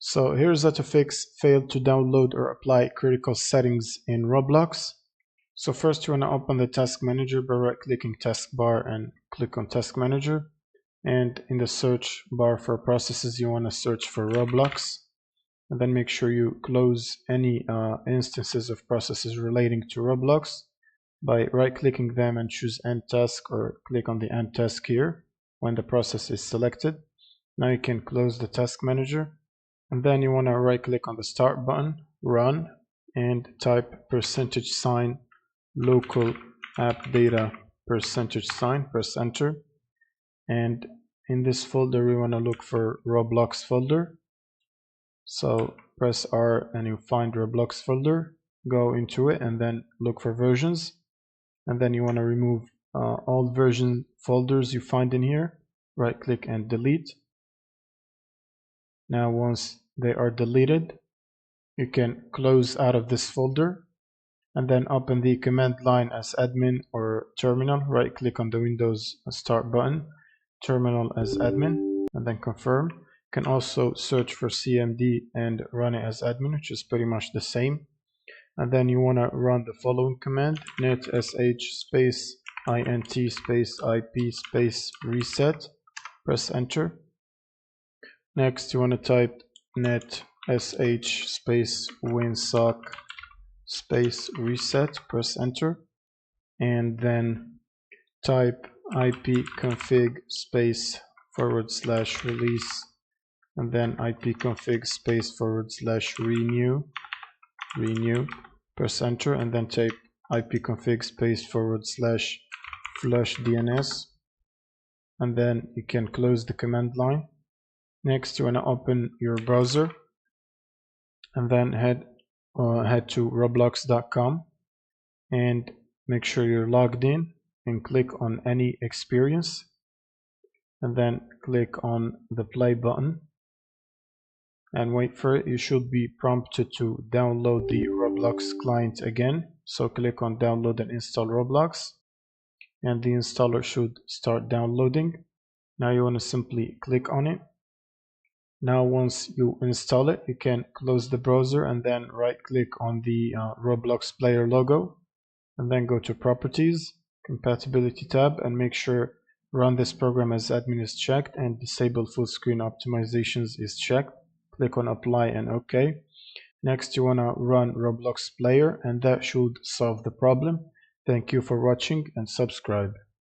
So here's how to fix failed to download or apply critical settings in Roblox. So first you want to open the task manager by right clicking taskbar and click on task manager. And in the search bar for processes you want to search for Roblox. And then make sure you close any instances of processes relating to Roblox by right clicking them and choose end task, or click on the end task here when the process is selected. Now you can close the task manager. And then you want to right click on the start button, run, and type %, local app data %, press enter. And in this folder we want to look for Roblox folder. So press R and you find Roblox folder, go into it and then look for versions. And then you want to remove all version folders you find in here, right click and delete. Now once they are deleted, you can close out of this folder and then open the command line as admin or terminal. Right click on the Windows start button, terminal as admin, and then confirm. You can also search for CMD and run it as admin, which is pretty much the same. And then you want to run the following command: net sh space int space ip space reset. Press enter. Next you want to type net sh space winsock space reset. Press enter. And then type ipconfig space / release, and then ipconfig space / renew. Press enter, and then type ipconfig space / flush DNS, and then you can close the command line. Next you want to open your browser and then head to roblox.com and make sure you're logged in and click on any experience and then click on the play button and wait for it. You should be prompted to download the Roblox client again, so click on download and install Roblox and the installer should start downloading. Now you want to simply click on it. Now once you install it, you can close the browser and then right click on the Roblox player logo and then go to properties, compatibility tab, and make sure run this program as admin is checked and disable full screen optimizations is checked. Click on apply and OK. Next you want to run Roblox player and that should solve the problem. Thank you for watching and subscribe.